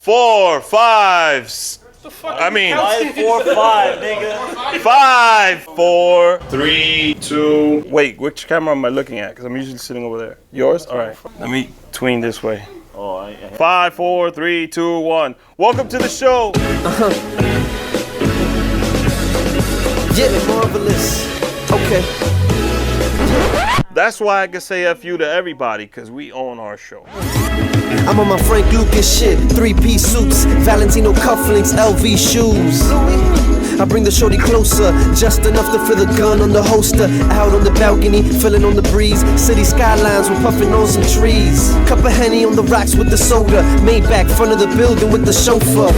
4, 5. I mean, 5, 4, 5, nigga. 5, 4, 3, 2. Wait, which camera am I looking at? Because I'm usually sitting over there. Yours? All right. Let me tween this way. 5, 4, 3, 2, 1. Welcome to the show. Yeah, marvelous. Okay. That's why I can say F you to everybody, because we own our show. I'm on my Frank Lucas shit. 3-piece suits, Valentino cufflinks, LV shoes. I bring the shorty closer, just enough to feel the gun on the holster. Out on the balcony, feeling on the breeze. City skylines, we're puffing on some trees. Cup of Henny on the rocks with the soda. Maybach, front of the building with the chauffeur.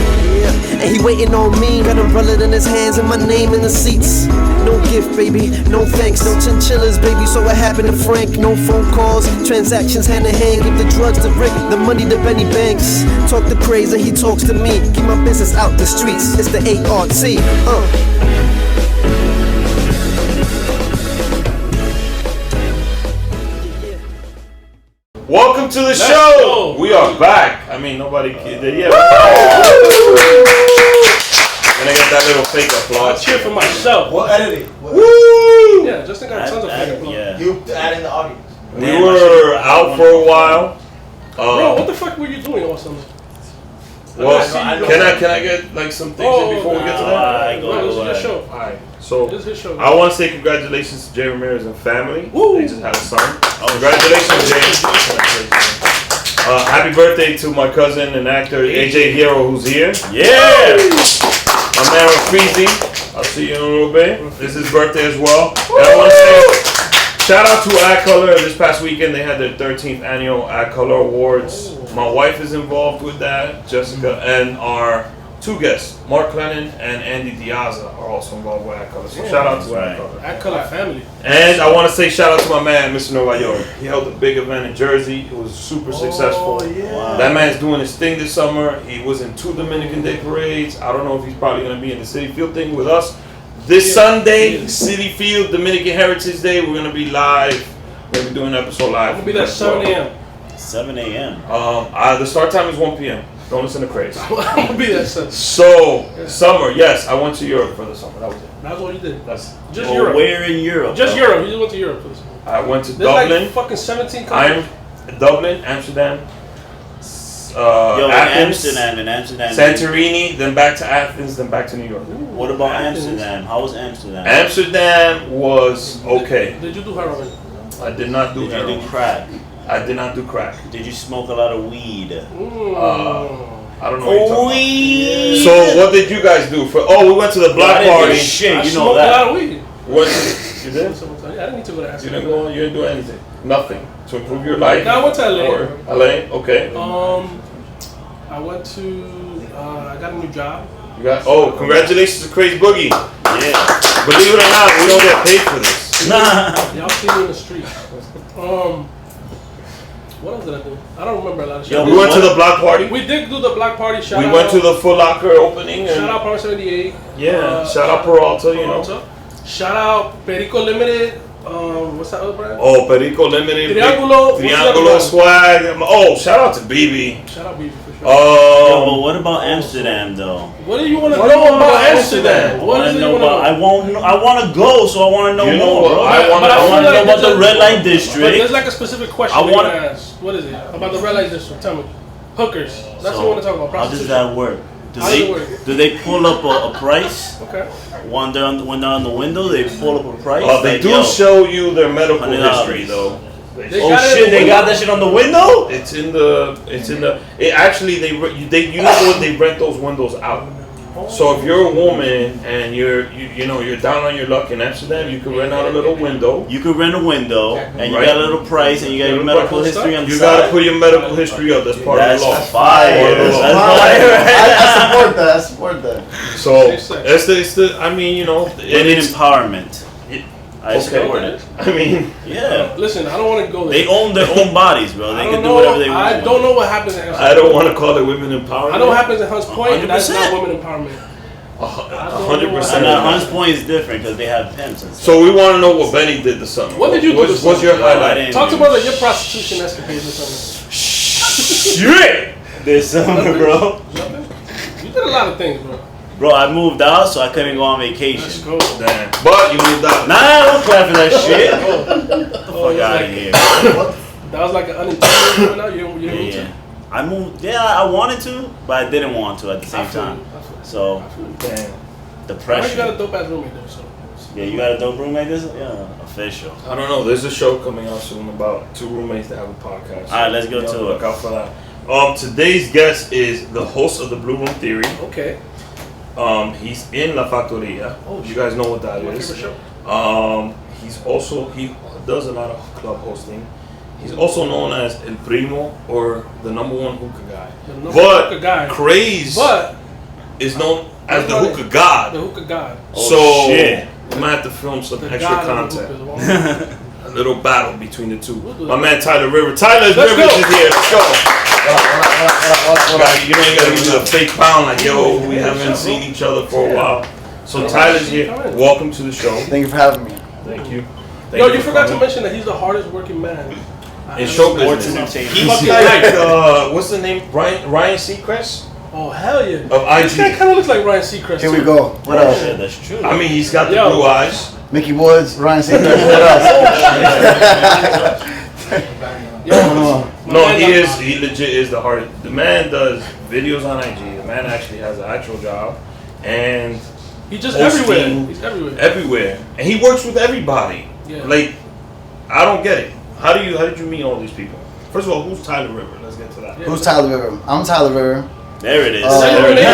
And he waiting on me, got umbrella in his hands and my name in the seats. No gift, baby, no thanks, no chinchillas, baby. So what happened to Frank? No phone calls, transactions hand in hand. Give the drugs to Rick, the money to Benny Banks. Talk to Craze and he talks to me. Keep my business out the streets. It's the ART. Welcome to the show. We are back. I mean, nobody did yet. And I got that little fake applause. I'll cheer for myself. What editing? Woo! Yeah, Justin got tons of fake applause. Yeah. You add in the audience. We were out for a while. Bro, what the fuck were you doing all summer? Well, can I get like some things in before we get to that? Bro, this is your show. Alright, so This is his show. I want to say congratulations to Jay Ramirez and family. Woo! They just had a son. Congratulations, Jay. Happy birthday to my cousin and actor AJ Hero, who's here. Yeah! My man Rafizi, I'll see you in a little bit. This is his birthday as well. And I want to say shout out to Ad Color. This past weekend they had their 13th annual Ad Color Awards. My wife is involved with that, Jessica, and our two guests, Mark Lennon and Andy Diaza, are also involved with Ad Color. So shout out to Ad Color. Ad Color family. And I want to say shout out to my man, Mr. Nueva York. He held a big event in Jersey. It was super successful. Yeah. Wow. That man's doing his thing this summer. He was in 2 Dominican Day parades. I don't know if he's probably going to be in the City Field thing with us. This Sunday, City Field, Dominican Heritage Day, we're going to be live. We're going to be doing an episode live. It'll be there 7 a.m. 7 a.m. The start time is 1 p.m. Don't listen to Craze. I'm gonna be there 7. So, summer, yes, I went to Europe for the summer. That was it. That's what you did. That's Just Well, Europe. where in Europe? Just bro? Europe. You just went to Europe for this. I went to There's Dublin. like fucking 17 countries. I'm Dublin, Amsterdam, Yo, Athens, in Amsterdam. Santorini, then back to Athens, then back to New York. What about Amsterdam? How was Amsterdam? Amsterdam was okay. Did you do heroin? I did not do Did you heroin. do crack? I did not do crack. Did you smoke a lot of weed? I don't know what you're talking Weed! about. So what did you guys do? We went to the block I didn't do party. shit, I you know smoked a lot that. of weed. What, you did? I didn't need to go to You Amsterdam. didn't go. You didn't do anything. Nothing to improve your life. No, I went to LA. Or LA. Okay. I went to. I got a new job. You got. Oh, congratulations to Crazy Boogie. Yeah. Believe it or not, we don't get paid for this. Nah. Y'all see me in the street. What else did I do? I don't remember a lot of shit. Yo, We went to the block party. We did do the block party. Shout We out. went to the Foot Locker opening. Shout And out Power 78. yeah, shout out Peralta, you know. Shout out Perico Limited. What's that other brand? Oh, Perico Limited. Triangulo. Triangulo swag. Oh, shout out to BB. Shout out BB for sure. Yo, but what about Amsterdam though? What do you want to know about Amsterdam? I What want is to it know you about. want to know? I want to go, so I want to know You know more, what? bro. I But I feel want to know like about there's the red light But there's district. like a specific question I you wanna- want to ask. What is it? About the red light district. Tell me. Hookers. That's what So, you want to talk about. how does Prostitution. that work? How does it work? Do they pull up a price? Okay. When they're on the window, they pull up a price. They Like, do yo, show you their medical $100. history though. They Oh got it shit! in They the got window. that shit on the window. It's in the. It actually you know what, they rent those windows out. So if you're a woman and you're down on your luck in Amsterdam, you can rent out a little window. You could rent a window, and you Right. got a little price, and you got your medical history on the You side. gotta put your medical history up. That's part That's of the law. fire. Part of the That's law. fire. I support that. I support that. So it's the. I mean, you know, and Women it's. empowerment. I support it. I mean, Yeah. Listen, I don't want to go there. They own their own bodies, bro. They I can don't do know. whatever they want. I don't know what happens in Amsterdam. I don't want to call it women empowerment. I know what happens in Hunts Point. and That's 100%. not women empowerment. 100%. And Hunts Point is different because they have pimps and stuff. So we want to know what Benny did this summer. What did you do What's, this what's summer? your I highlight? didn't Talk to do about your prostitution escapades or something. Shit! this summer, bro. No, did a lot of things, bro. Bro, I moved out, so I couldn't go on vacation. Let's go. Damn. But you moved out. Nah, don't clap for that shit. Get the fuck out of here. That was like an unintended moving out. You didn't mean to. I moved. Yeah, I wanted to, but I didn't want to at the same time. So, Damn. Why you depression. got a dope ass roommate though? So. Yeah, you got a dope roommate? This? Yeah, official. I don't know. There's a show coming out soon about two roommates that have a podcast. All right, let's go to Look it. out for that. Today's guest is the host of the Blue Room Theory. Okay. He's in La Factoria. Oh, you guys know what that My is. favorite show. He does a lot of club hosting. He's also known as El Primo or the number one hookah guy. The number But hookah guy. Craze But is known as the That's hookah the god. hookah god. So shit. we might have to film some The extra god of content. the hookahs. A little battle between the two. We'll do My that. man Tyler River. Tyler Let's Rivers go. is here. Let's go. You know you gotta give me the fake pound like yo, we haven't seen each other for a while. So Tyler's here. Welcome to the show. Thank you for having me. Thank you. Yo, you forgot to mention that he's the hardest working man. in show Sports business. entertainment. He's like what's the name? Ryan Seacrest Oh hell yeah! of This guy IG. kind of looks like Ryan Seacrest. Here we too. go. What Oh, else? shit, that's true. I mean, he's got the Yo. blue eyes. Mickey Woods, Ryan Seacrest. What else? Yo, No, he legit is the hardest. The man does videos on IG. The man actually has an actual job, and he's just hosting everywhere. He's everywhere. everywhere, and he works with everybody. Yeah. Like, I don't get it. How did you meet all these people? First of all, who's Tyler River? Let's get to that. Yeah. Who's Tyler River? I'm Tyler River. There it is. Is that your real name?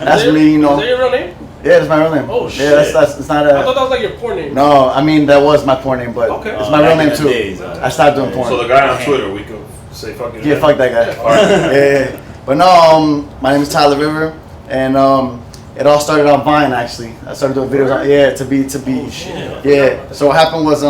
That's me, you Is know. that your real name? Yeah, that's my real name. Oh, Yeah, shit. that's it's not I thought a. that was like your porn name. No, I mean that was my porn name, but Okay. it's my real Back in name the too. days, I stopped doing porn. So the guy on Twitter, we could say fuck it. Yeah, fuck that guy. Yeah. But no, my name is Tyler River, and it all started on Vine actually. I started doing videos on to be shit. yeah. So what happened was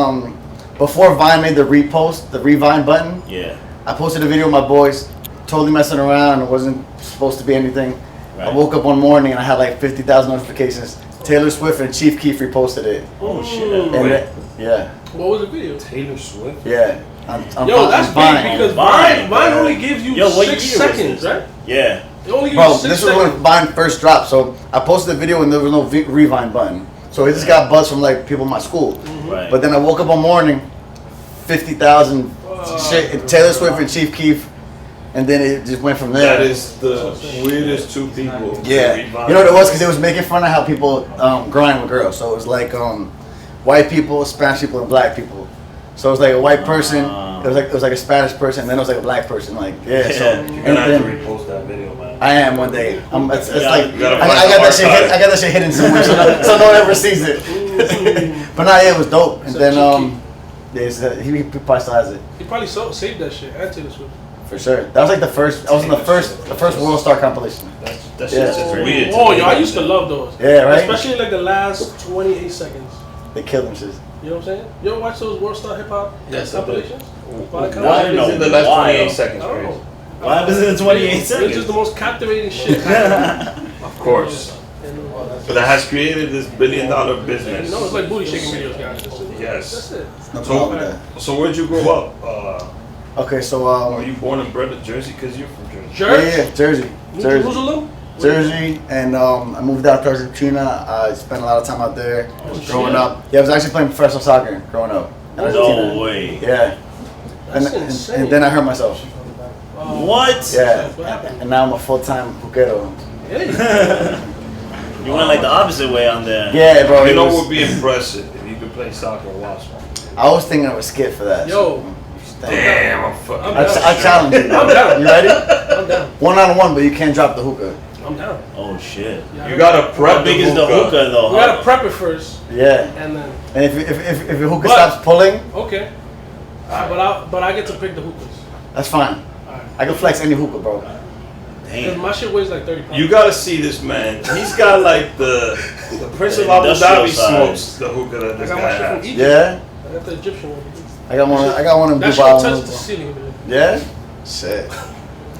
before Vine made the revine button, Yeah. I posted a video with my boys, totally messing around. It wasn't supposed to be anything. I Right. woke up one morning and I had like 50,000 notifications. Taylor Swift and Chief Keef reposted it. Oh, shit. And Wait. yeah, What was the video? Taylor Swift. yeah. On Yo, that's Vine. big because Vine, Vine bro. only gives you Yo, what 6 year was seconds, this? right? Yeah. It only gives Bro, you 6 this was seconds. when Vine first dropped, so I posted the video and there was no Revine button. So it just got buzz from like people in my school. Right. But then I woke up one morning, 50,000 shit, and Taylor Swift and Chief Keef, and then it just went from there. That is the weirdest two people. Yeah, you know what it was? Because it was making fun of how people grind with girls. So it was like white people, Spanish people, and black people. So it was like a white person, it was like a Spanish person, and then it was like a black person. Like so. You're gonna have to And then repost that video, man. I am one day. It's like you gotta I find got the that shit. archive. I got that shit hidden somewhere, so no one ever sees it. But nah, yeah, it was dope. And So then cheeky. he probably still has it. He probably saved that shit. And Taylor Swift. For sure. That was like the first. I was in the first World Star compilation. That Yeah. shit's just weird. to Oh, me. yo, I used to love those. Yeah, right? Especially like the last 28 seconds. They killed them shit. You know what I'm saying? You ever watch those World Star Hip Hop Yes, I did. compilations? What I happens know in the last why. 28 I seconds, don't Chris? know. What happens in the 28 It's seconds? just the most captivating shit. Of course. But that has created this $1 billion business. You know, it's like booty shaking videos, guys. That's Yes. it. No problem with that. So where'd you grow up? Okay, so Are you born and bred in Jersey? Because you're from Jersey. Church? yeah, Jersey, New Jersey, Jerusalem? Jersey, and I moved out to Argentina. I spent a lot of time out there growing shit. up. Yeah, I was actually playing professional soccer growing up in Argentina. No way. Yeah, That's insane. and then I hurt myself. What? Yeah, What happened? and now I'm a full-time hookero. Hey. You went like the opposite way on there. Yeah, bro. You it know was- what would be impressive if you could play soccer while smoking. I was thinking of a skit for that. Yo. Damn, I'm fucking. I'm I challenge you. I'm down. You ready? I'm down. 1-on-1, but you can't drop the hookah. I'm down. Oh shit. You gotta prep How big is the hookah though? We gotta prep it first, Yeah. and then And if your hookah But- stops pulling, okay. But I get to pick the hookahs. that's fine. Alright. I can flex any hookah, bro. Cause Damn. my shit weighs like 30 pounds. You gotta see this man. He's got like the Prince of The Abu industrial Dhabi size. smokes the hookah that I this got guy my shit from has. Egypt. Yeah. I got the Egyptian one. I got one in That Dubai. shit touched the ceiling. Man. Yeah? Shit.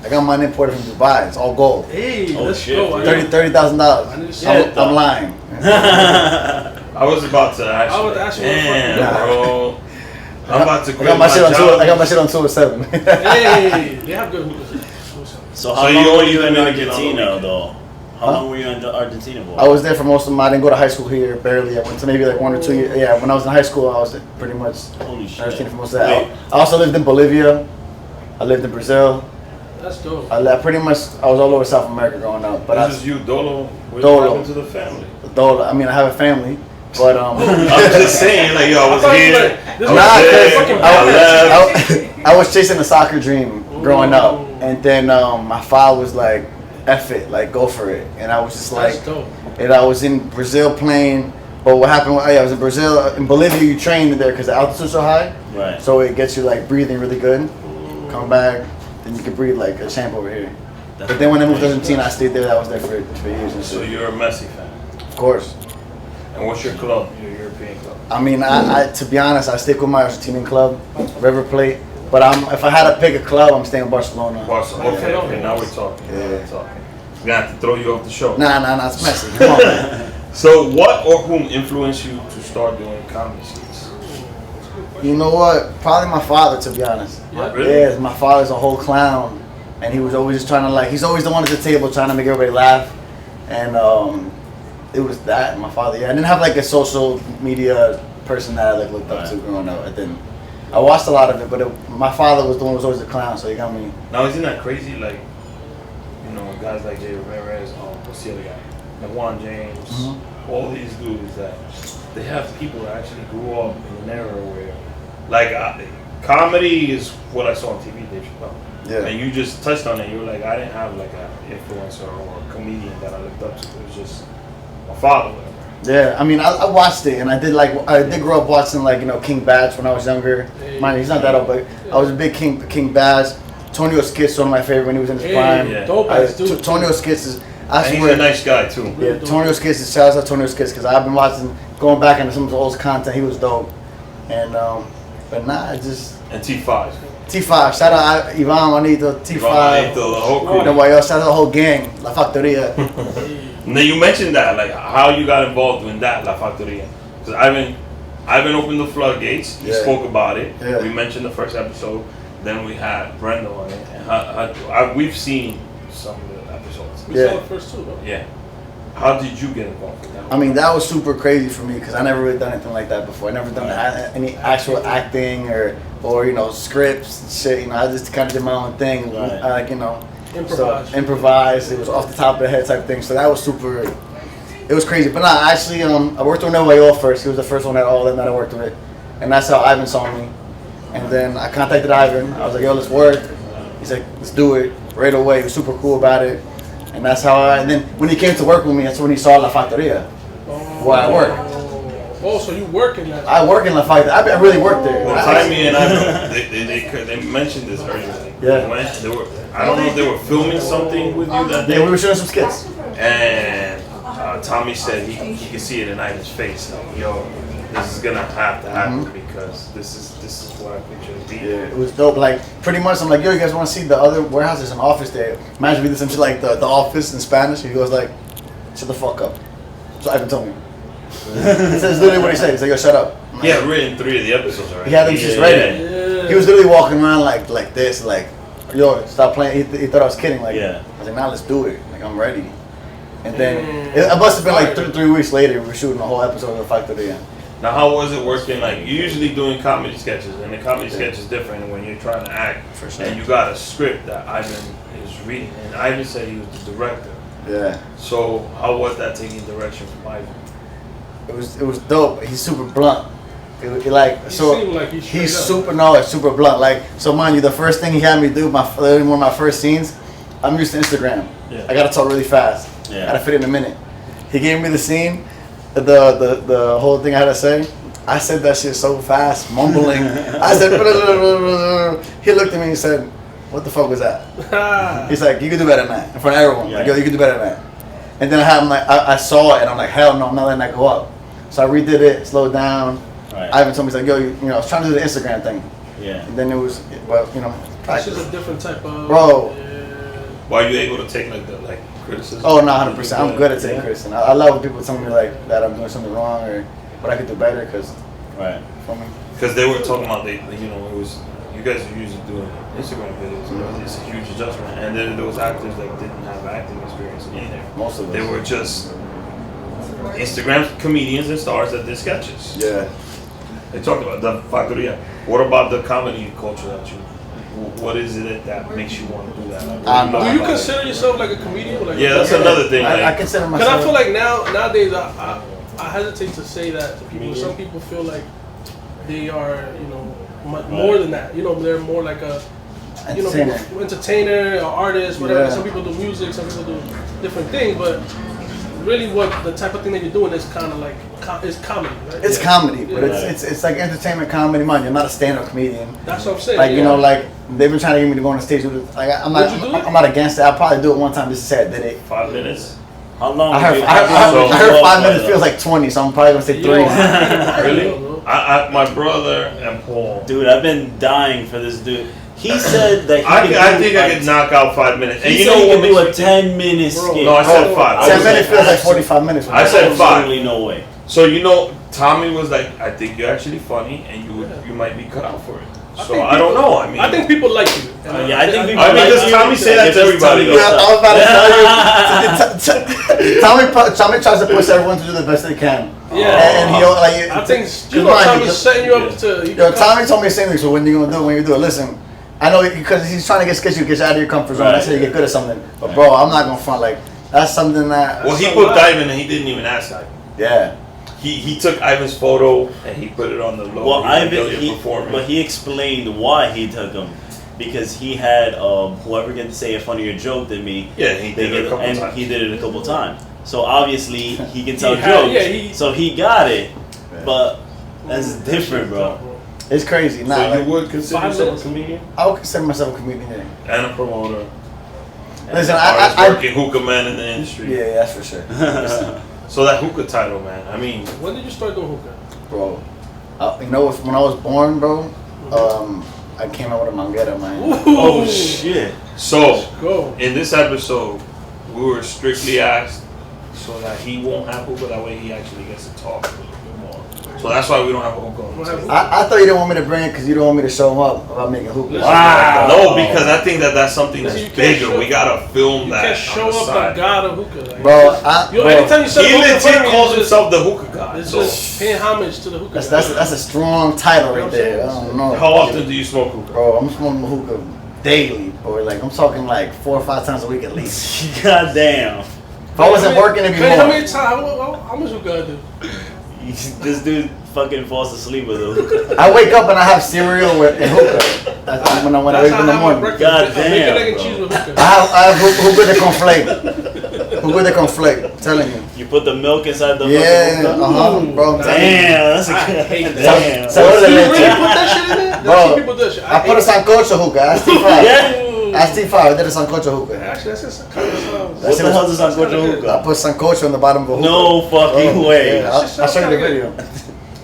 I got mine imported from Dubai. It's all gold. Hey, Oh, let's shit, go. I dude. $30,000. I need to see Yeah. it. I'm lying. I was about to ask I you. was about to ask you what the Damn, fuck you bro. I'm about to I quit got my shit on job. I got my shit on 207. Hey, they have good hookahs. So how So long you were only you in Dominican on the Argentina weekend? though? How long were you in Argentina for? I was there for most of my. I didn't go to high school here. Barely. I went to maybe like 1 or 2 years. Yeah, when I was in high school, I was pretty much Holy shit. Argentina for most of that. I also lived in Bolivia. I lived in Brazil. That's dope. I was all over South America growing up. But This is you, Dolo. What Dolo. happened to the family? Dolo. I mean, I have a family, but I'm just saying, like, yo, I was here. I was chasing a soccer dream growing up, and then my father was like, "F it, like go for it," and I was just like, That's dope. and I was in Brazil playing. But what happened? I was in Brazil. In Bolivia, you train there because the altitude's so high, Right. so it gets you like breathing really good. Come back, then you can breathe like a champ over here. But then when I moved to Argentina, I stayed there. I was there for years and So shit. you're a Messi fan. Of course. And what's your club? Your European club? I mean, I to be honest, I stick with my Argentinian club, River Plate. But if I had to pick a club, I'm staying in Barcelona. Barcelona. Okay, now we're talking. Now we're talking. We're gonna have to throw you off the show. Nah, it's messy. Come on, man. So what or whom influenced you to start doing comedy skits? You know what? Probably my father, to be honest. Yeah. Really? Yeah, my father's a whole clown, and he was always just trying to he's always the one at the table trying to make everybody laugh, and it was that my father. Yeah, I didn't have like a social media person that I looked up to growing up. I watched a lot of it, but my father was the one who was always a clown, so he got me. Now isn't that crazy? Like, you know, guys like Jay Ramirez, what's the other guy? Like Juan James, all these dudes that they have people that actually grew up in an era where, like, comedy is what I saw on TV, Dave Chappelle. Yeah. And you just touched on it. You were like, I didn't have like an influencer or a comedian that I looked up to. It was just my father. Yeah, I mean, I watched it, and I did grow up watching King Badge when I was younger. Mind, he's not that old, but I was a big King Badge. Tonio Skits, one of my favorite when he was in his prime. Yeah. Dope ass dude. Tonio Skits is. And he's a nice guy too. Yeah, Tonio Skits is. Shout out to Tonio Skits because I've been going back into some of his old content. He was dope, and but nah, just. And T5. T5, shout out Ivan Manito, T5. The whole crew. Nobody else, shout out the whole gang, La Factoria. Now you mentioned that, like how you got involved in that La Factoria. Because Ivan opened the floodgates. He spoke about it. Yeah. We mentioned the first episode. Then we had Brenda on it. And we've seen some of the episodes. We saw the first two, though. Yeah. How did you get involved with that? I mean, that was super crazy for me because I never really done anything like that before. I never done any actual acting or scripts and shit. I just kind of did my own thing. Improvise. It was off the top of the head type thing. So that was super. It was crazy. But nah, actually, I worked with Romeo first. He was the first one at all of them that I worked with, and that's how Ivan saw me. And then I contacted Ivan. I was like, "Yo, let's work." He's like, "Let's do it right away." He was super cool about it. And that's how and then when he came to work with me, that's when he saw La Factoria, where I work. Oh, so you work in that? I work in La Factoria. I really worked there. Well, Jaime and I, they mentioned this earlier. Yeah. I don't know if they were filming something with you that day. Yeah, we were shooting some skits. And Tommy said he could see it in Ivan's face. Like, yo, this is gonna have to happen because this is what I picture it being. Yeah, it was dope. Like pretty much, I'm like, yo, you guys want to see the other warehouse? There's an office there. Imagine we did some shit like the office in Spanish. He goes like, shut the fuck up. So Ivan told me. That's literally what he said. He's like, yo, shut up. He had written 3 of the episodes already. He had them just ready. Yeah. He was literally walking around like this, like, yo, stop playing. He thought I was kidding. Like, I was like, nah, let's do it. Like, I'm ready. And then it must have been like 3 weeks later. We were shooting a whole episode of the Factoria. Now, how was it working? Like, you're usually doing comedy sketches, and the comedy sketch is different when you're trying to act. For sure. And you got a script that Ivan is reading, and Ivan said he was the director. Yeah. So, how was that taking direction from Ivan? It was dope. He's super blunt. He's super blunt. Like, so mind you, the first thing he had me do, one of my first scenes, I'm used to Instagram. Yeah. I gotta talk really fast. Yeah. I gotta fit in a minute. He gave me the scene, the whole thing I had to say. I said that shit so fast, mumbling. I said, he looked at me and said, what the fuck was that? He's like, you can do better than that. In front of everyone. Yeah. Like, yo, you can do better than that. And then I saw it and I'm like, hell no, I'm not letting that go up. So I redid it, slowed down. Right. Ivan told me, he's like, yo, I was trying to do the Instagram thing. Yeah. And then it was, That's practice. just a different type of... Bro. Were you able to take criticism? Oh, no, 100%. I'm good at taking criticism. I love when people tell me that I'm doing something wrong or what I could do better because, Right. for me. Because they were talking about, it was, you you guys are usually doing Instagram videos. It's a huge adjustment. And then those actors that didn't have acting experience either. Most of them. They were just Instagram comedians and stars that did sketches. Yeah. They talked about the Factoria. What about the comedy culture that you? What is it that makes you want to do that? Like, do you consider yourself like a comedian? Like yeah, that's another thing. I consider myself. Because I feel like nowadays I hesitate to say that to people. Some people feel like they are, more than that. They're more like a, entertainer or artist, whatever. Yeah. Some people do music, some people do different things, but really, what the type of thing that you're doing is kind of like is comedy, right? It's comedy, but it's like entertainment comedy. Man, you're not a stand-up comedian. That's what I'm saying. Like like they've been trying to get me to go on the stage with it. Like I'm not against it. I'll probably do it one time just to say I did it. 5 minutes. How long? I heard 5 minutes feels like 20, so I'm probably gonna say 3. Really? My brother and Paul. Dude, I've been dying for this dude. He said that I think I could knock out 5 minutes. And he you said know he what could do a makes me- 10-minute skit. No, I said 5. 10 minutes feels like 45 minutes. I said 5. Absolutely no way. So Tommy was like, I think you're actually funny, and you might be cut out for it. So I don't know. I mean, I think people like you. Yeah, I think people. I mean, like does you. Tommy say that to everybody? Yeah, I was about to tell you. Tommy tries to push everyone to do the best they can. Yeah. And he like. I think Tommy's setting you up to. Tommy told me the same thing. So when you gonna do it? When you do it, listen. I know because he's trying to get sketchy, get you out of your comfort zone. That's how you get good at something. But bro, I'm not gonna front like that's something that. Well, he put Ivan, and he didn't even ask Ivan. Yeah. He took Ivan's photo and he put it on the logo. Well, but he explained why he took him. Because he had whoever can say a funnier joke than me. Yeah, he did it a couple times. He did it a couple times. So obviously he can tell jokes. So he got it, but that's different, bro. It's crazy. Nah, so you would consider yourself a comedian? I would consider myself a comedian. Yeah. And a promoter. Listen, I working hookah man in the industry. Yeah, that's for sure. So that hookah title, man. I mean, when did you start doing hookah? Bro, when I was born, bro, I came out with a manguera, man. Ooh. Oh shit! So in this episode, we were strictly asked so that he won't have hookah. That way, he actually gets to talk a little bit more. So that's why we don't have a hookah on the table. I thought you didn't want me to bring it because you don't want me to show him up about making hookah. Wow. No, because I think that's something that's bigger. We gotta film that. You can't show up the god of hookah. Like, bro, anytime you say he legit calls himself the hookah god. It's just paying homage to the hookah. That's a strong title right there. I don't know. How often do you smoke hookah? Bro, I'm smoking hookah daily, boy. Like I'm talking like 4 or 5 times a week at least. God damn. If I wasn't working, it'd be more. How many times? How much hookah I do? This dude fucking falls asleep with a hookah. I wake up and I have cereal and hookah. That's when I wake up in the morning. God damn. Make an egg and cheese with hookah. I have hookah de conflate. Hookah de conflate. Telling you. You put the milk inside the Yeah, hookah? bro. Damn, that's a I hate good. that. Damn. So You really put that shit in there? Bro, People do that shit. I put a sancocho hookah. That's T5. Yeah. That's T5. I did a sancocho hookah. Actually, that's just kind of sounds. What the hell is sancocho I hookah? put sancocho on the bottom of a hookah. No fucking way. Yeah, I'll show you the video.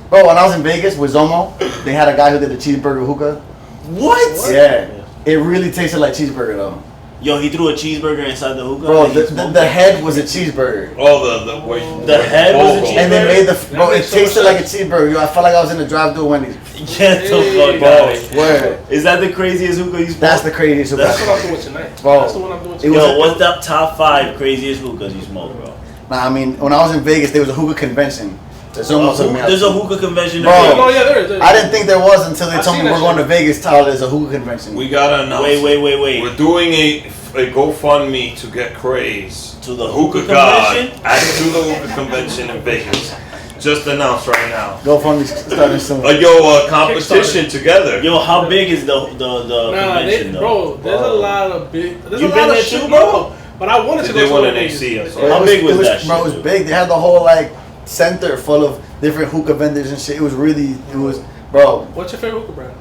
Bro, when I was in Vegas with Zomo, they had a guy who did the cheeseburger hookah. What? Yeah. It really tasted like cheeseburger though. Yo, he threw a cheeseburger inside the hookah. Bro, the head was a cheeseburger. Oh, the head was a cheeseburger. And they made bro, it tasted like a cheeseburger. Yo, I felt like I was in the drive-thru Wendy's. Get the fuck Bro, out of here. word. Is that the craziest hookah you smoked? That's the craziest hookah. That's what I'm doing tonight. Bro. That's the one I'm doing tonight. Yo, what's the top 5 craziest hookahs you smoked, bro? Nah, I mean, when I was in Vegas, there was a hookah convention. There's a hookah convention. Bro, Oh, yeah, there is. I didn't think there was until they told me we're going to Vegas. Tyler, there's a hookah convention. We gotta announce. Wait. We're doing a GoFundMe to get Craze To the hookah hookah god convention? to the hookah convention in Vegas. Just announced right now. GoFundMe starting soon. A competition together. Yo, how big is the convention though? Bro, there's a lot of big. There's You a been lot of there shit, too, bro? But I wanted to They go to won one an of AC. these. How big was that Bro, it was shit, big. They had the whole like center full of different hookah vendors and shit. It was bro. What's your favorite hookah brand?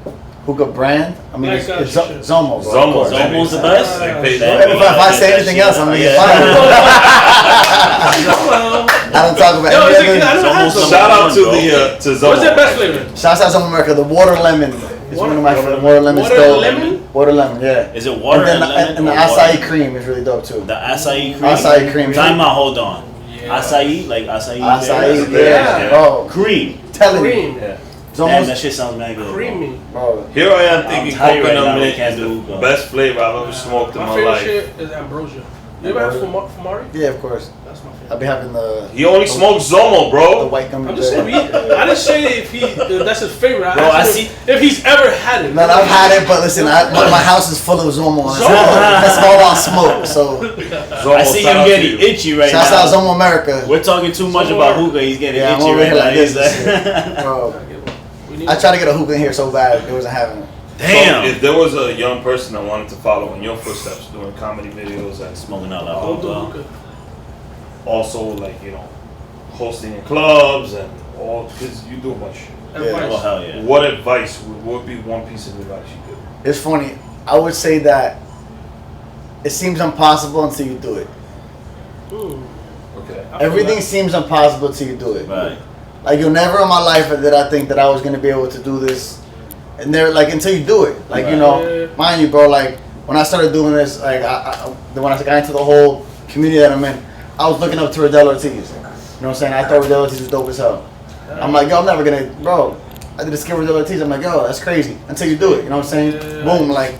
Hookah brand? I mean, Like, it's shit. Zomo. Bro. Zomo. Zomo's the best? They paid If I say anything else, I'm gonna get fired. I don't talk about Yo, any I other. don't have some. Shout out to Zomo. What's their best flavor? Shouts out to America. The water lemon. It's one of my favorite. Water lemon. Water stove. lemon? Water lemon. Yeah. Is it water and lemon? And the or acai water? cream is really dope too. The acai cream. Acai cream. Time out. Hold on. Yeah. Acai, like acai. Acai. Yeah. Yeah. Bro. Cream. Telling Cream. you. Yeah. It's Man, almost that shit sounds mad good. Creamy. bro. Here I am thinking tired right coconut now, mint can't is do the hookah. best flavor I've ever smoked in My my favorite life. shit is ambrosia. You ever have Fumari? Yeah, of course. That's my favorite. I'll be having the He only smokes Zomo, the bro. white gummy I'm just saying, bear. I didn't say if that's his favorite. Bro, I asked see- if he's ever had it. No, I've had it, but listen, my house is full of Zomo. Zomo? That's all I smoke. So Zomo, I see shout him out to getting you. itchy right shouts out now. Zomo America. We're talking too much Zomo about America. hookah. He's getting Yeah, I'm itchy over right here now. like He's this. Bro, We need I tried to get a hookah in here so bad, it wasn't having it. Damn. So if there was a young person that wanted to follow in your footsteps, doing comedy videos and Smoking out like Don't do hookah. hookah. also like hosting in clubs and all, because you do a bunch of shit. Advice. Oh hell yeah. What advice would be one piece of advice you give? It's funny. I would say that it seems impossible until you do it. Okay. I feel Everything that. seems impossible until you do it. Right. Like you'll never in my life did I think that I was gonna be able to do this, and there like until you do it. Like Right. mind you, bro. Like when I started doing this, like when I got into the whole community that I'm in, I was looking up to Riddell Ortiz. You know what I'm saying? I thought Riddell Ortiz was dope as hell. I'm like, yo, I'm never gonna, bro. I did a skit with Riddell Ortiz. I'm like, yo, that's crazy. Until you do it. You know what I'm saying? Yeah. Boom, like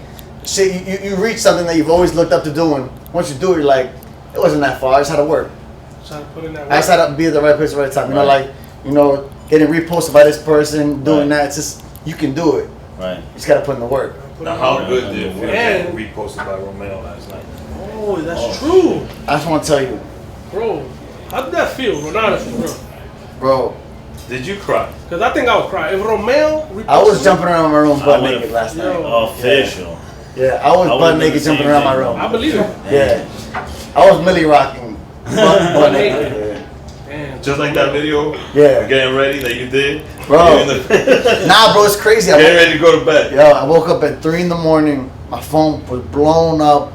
shit. You reach something that you've always looked up to doing. Once you do it, you're like, it wasn't that far. I just had to work. Trying to put in that I just work. had to be at the right place at the right time. You know, Right. like, getting reposted by this person, doing Right. that. It's just, you can do it. Right. You just gotta put in the work. Put Now, in how that good work. did it feel And- getting reposted by Romeo last night? Oh, that's true, I just want to tell you, bro. How did that feel, bro? Honestly, bro. bro, Did you cry? Because I think I would cry if Romeo. I was jumping around my room butt I would've- naked last night. Yo. Official. Yeah, I was I butt would've done naked the jumping same around my thing, room. I believe it. Yeah, I was Millie rocking. butt naked. Damn. Just like that video, Yeah. getting ready that you did, Bro. You in the- Nah, bro, it's crazy. getting ready to go to bed. Yo, I woke up at 3 in the morning. My phone was blown up.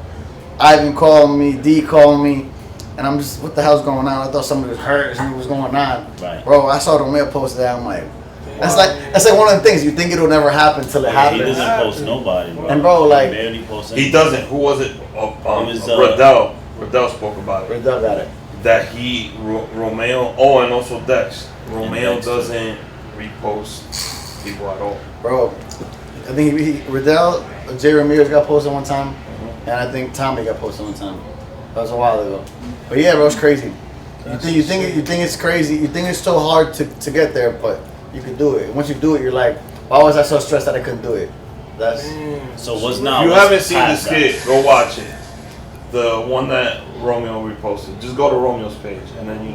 Ivan called me, D called me, and I'm just, what the hell's going on? I thought somebody was hurt or something was going on. Right. Bro, I saw the mail post that. I'm like, that's like one of the things you think it'll never happen till it Yeah, he happens. doesn't post nobody, bro. And bro, like- He barely posts He anything. doesn't. Who was it? It was, Riddell. Riddell spoke about it. Riddell got it. That Romeo. Oh, and also Dex. Romeo Dex. doesn't repost people at all. Bro, I think Riddell, Jay Ramirez got posted one time, and I think Tommy got posted one time. That was a while ago. But yeah, bro, it's crazy. You think it's crazy. You think it's so hard to get there, but you can do it. Once you do it, you're like, why was I so stressed that I couldn't do it? That's So what's If now? you what's haven't seen the past that? skit, go watch it. The one that Romeo reposted. Just go to Romeo's page and then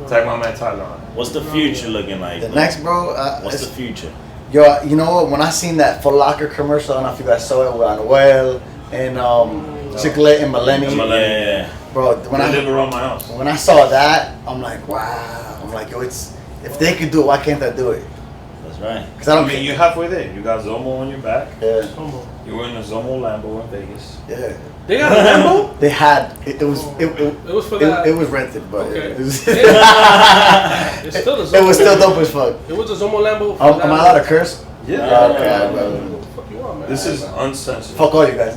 tag my man Tyler on it. What's the future looking like? the though? next, bro. What's the future? Yo, you know what? When I seen that Foot Locker commercial, I don't know if you guys saw it with Anuel and Chick-fil-A and Millennium. Yeah. Bro, when They live I around my house. saw that, I'm like, wow. I'm like, yo, it's if they could do it, why can't I do it? That's right. Cause I I don't mean, you're halfway there. You got Zomo on your back. Yeah, Come on. You were in a Zomo Lambo in Vegas. yeah. They got a Lambo? They had it was It was for that. it was rented, but Okay. it was It's still a Zomo. it was still dope as fuck. It was a Zomo Lambo. For Am I allowed to curse? Yeah. Okay, bro. What the fuck you want, man? This is uncensored. Fuck all you guys.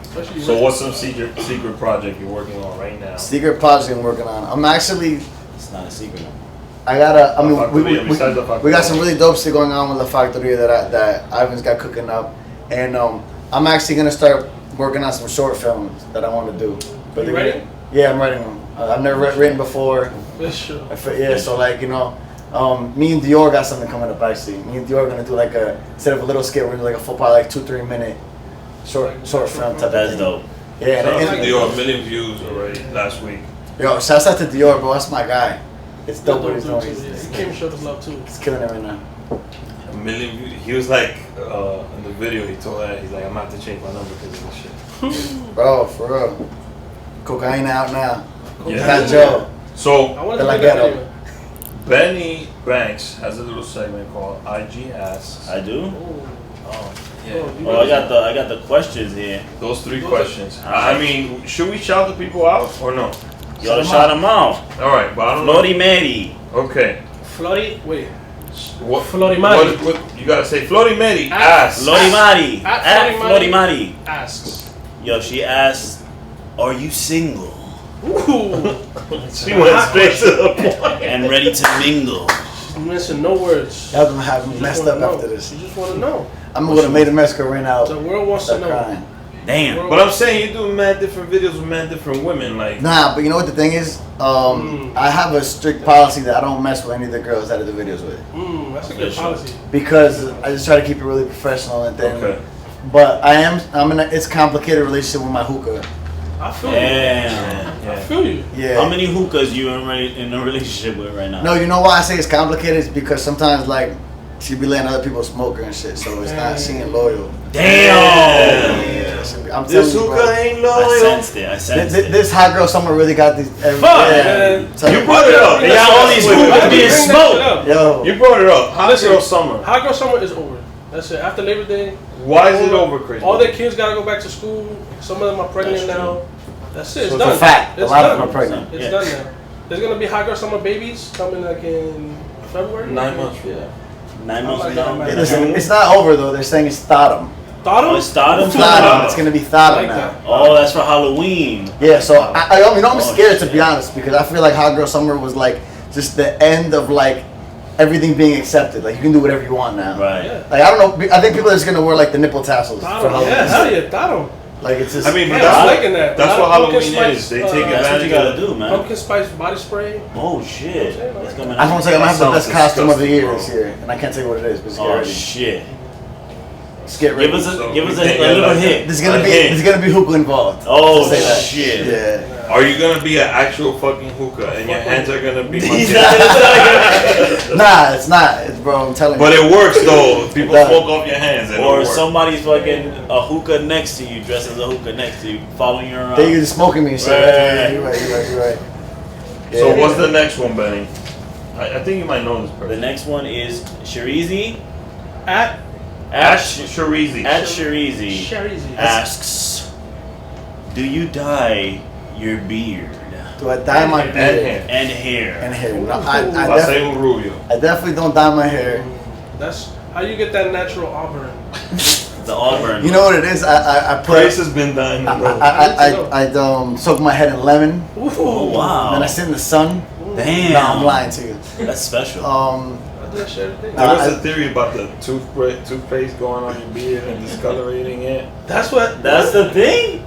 Especially So race. what's some secret project you're working on right now? Secret project I'm working on. I'm actually It's not a secret. I got we Besides the Factoria. we got some really dope shit going on with the Factoria that Ivan's got cooking up, and I'm actually gonna start working on some short films that I want to do. Are you ready? Yeah, I'm writing them. I've never written before. For sure. Yeah, so like me and Dior got something coming up actually. Me and Dior are gonna do like instead of a little skit, we're gonna do like a full probably like 2-3 minute short film type of That's thing. dope. Yeah, Shout out and, to Dior, 1 million views already last week. yo, shouts out to Dior, bro. That's my guy. It's dope what he's Dope, doing. too, yeah. He's, He came and showed us love too. he's killing it right now. 1 million views. He was like, in the video, he told her, he's like, I'm about to change my number because of this shit. Bro, for real. Cocaine out now. Yeah. Fat Joe. So, I wanted to Like make that that, video. Benny Banks has a little segment called IG Asks. I do. Oh, Oh, I got the questions here. Those 3 questions. I mean, should we shout the people out or no? Yo, shout them out. All right, but I don't know. Flori Mary. Okay. Flori, wait. What, Florimari. what you gotta say? Florimari At- asks. Flori Mari. At At Flori Flori Mari. Asks. Yo, she asked, "Are you single?" Ooh. She went straight to the point. And ready to mingle. She's missing no words. Y'all gonna have me messed up after this. You just want to know. I'm gonna go to Made in Mexico right now. The world wants to know. Crying. Damn. But I'm saying you do mad different videos with mad different women, like. Nah, but you know what the thing is? I have a strict policy that I don't mess with any of the girls that I do videos with. That's a good policy. Because I just try to keep it really professional and then. Okay. But I'm in a it's complicated relationship with my hookah. I feel you. Yeah. I feel you. Yeah. How many hookahs you in a relationship with right now? No, you know why I say it's complicated? It's because sometimes like she be letting other people smoke her and shit, so it's not she ain't loyal. Damn. Yeah, I'm This telling you, hookah bro. ain't I loyal. sensed it. I sensed it. This hot girl summer really got these. Man. You brought it up. They got all these hookahs being smoked. Yo, You brought it up. Hot Listen, girl summer. Hot girl summer is over. That's it. After Labor Day. Why is it over, Chris? All their kids gotta go back to school. Some of them are pregnant That's now. That's it. It's so done. it's a fact. A It's lot done. of them are pregnant. It's Yeah. done now. There's gonna be hot girl summer babies coming like in February. 9 months. Yeah. 9 months I'm from like, now. Listen, it's not over though. They're saying it's Thottum. Thottum? Oh, it's Thottum? Thottum. It's gonna be Thottum like now. that. Oh, that's for Halloween. Yeah, so I'm scared to shit. be honest because I feel like Hot Girl Summer was like just the end of like everything being accepted. Like you can do whatever you want now. Right. Yeah. Like I don't know. I think people are just gonna wear like the nipple tassels for Thottum. Halloween. Yeah, hell yeah, Thottum. Like it's just. I mean, Man, that's I'm what, liking that. that's A what lot of Halloween pumpkin is. spice, They take That's what advantage you gotta of it. do, man. Pumpkin spice body spray. Oh shit. It's coming I don't say I'm gonna have the best Sounds costume of the year disgusting, this year, and I can't tell you what it is, but just get Oh ready. shit. Just get ready. Give us a So give we us think a little like hit. There's gonna be hookah involved. Oh Just say that. shit. Yeah. Are you gonna be an actual fucking hookah and your hands are gonna be? He's Nah, it's not. It's bro. I'm telling But you. it works though. If people It does. smoke off your hands, it Or works. somebody's fucking a hookah next to you, dressed as a hookah next to you, following you around. They just smoking me and shit. Right. You're right. Yeah. So what's the next one, Benny? I think you might know this The person. next one is Sharizi. At Ash Sharizi. At Sharizi Sharizi. asks, do you dye your beard Do I dye my And beard hair. and hair? and hair? No, I say un rubio. I definitely don't dye my hair. That's how you get that natural auburn. The auburn. You know what it is? I put. Chris has been dying. I soak my head in lemon, Oh wow. and I sit in the sun. Damn. No, I'm lying to you. That's special. I do that shit every day. There was a theory about the toothpaste going on your beard and discolorating it. That's what. That's the thing?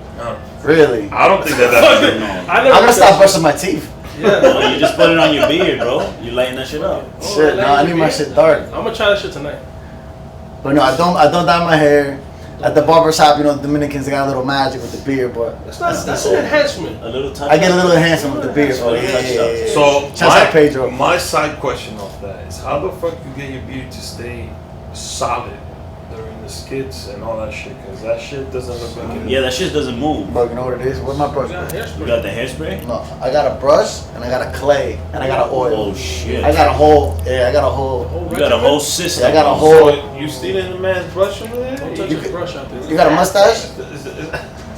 Really? I don't think that's true. No. I never I'm gonna did stop that brushing my teeth. shit. Yeah. No, you just put it on your beard, bro. You lighten that shit up. Shit, no, I need my shit dark. I'm gonna try that shit tonight. But no, I don't dye my hair. At the barber shop, you know, the Dominicans they got a little magic with the beard, but That's an enhancement. A little touch. I get a little enhancement with the beard. Bro. Little touch up. So Shouts out Pedro. my side question off that is how the fuck you get your beard to stay solid during the skits and all that shit? Because that shit doesn't look like it. Yeah, that shit doesn't move. Bro, you know what it is? Where's my brush? You got You hairspray. got the hairspray? No, I got a brush and I got a clay and I got an oil. Oh shit. I got a whole. Yeah, I got a whole. You got a whole system. Yeah, I got a So whole. you stealing the man's brush over there? Don't touch his brush out there. You got a mustache?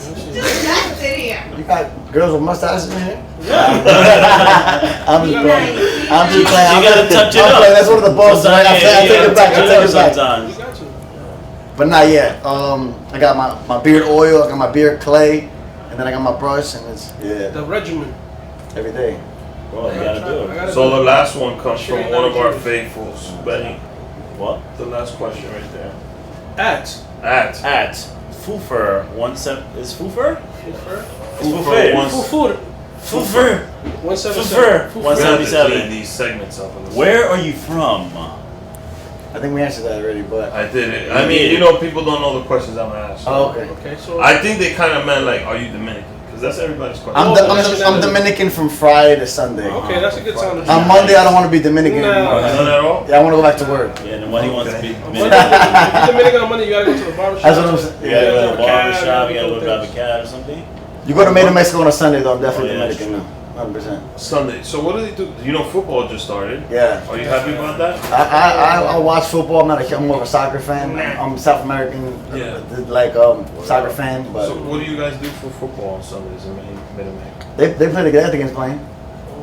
That's it here. You got girls with mustaches in here? Yeah. I'm just playing. I'm just playing. You gotta touch it I'm up. playing. That's one of the balls. Right? I take it back. I take it back. Sometimes. You got to. But not yet. I got my beard oil. I got my beard clay, and then I got my brush, and it's The regimen. every day. Bro, you gotta do I it. gotta So do the it. last one comes Shit from ain't one of our nothing. faithfuls, Benny. What? The last question right there. At. At Foofer 17 is Foofer? Foofer. Foofer. Foofer. Foofer. 177. Foofer. We have to 177. clean these segments up a little. Where are you from? I think we answered that already, but. I did it. I mean, you know, people don't know the questions I'm gonna ask. Oh, okay. Okay, so. I think they kind of meant like, are you Dominican? Because that's everybody's question. I'm Dominican from Friday to Sunday. Okay, that's a good time to On Monday, I don't want to be Dominican No. anymore. None at all? Yeah, I want to go back to work. Yeah, and when he wants to be On Monday, if you're Dominican on Monday, you gotta go to the barber shop. That's what I'm saying. you gotta go to Yeah. a barber shop, you gotta go drive a cab or something. You go to Made in Mexico on a Sunday, though. I'm definitely Oh, yeah, that's Dominican now. 100%. Sunday. So what do they do? You know, football just started. Yeah. Are you happy about that? I watch football. I'm more of a soccer fan. I'm South American, Yeah. soccer fan. But So what do you guys do for football on Sundays in Mid-America? they play the Dominican's playing.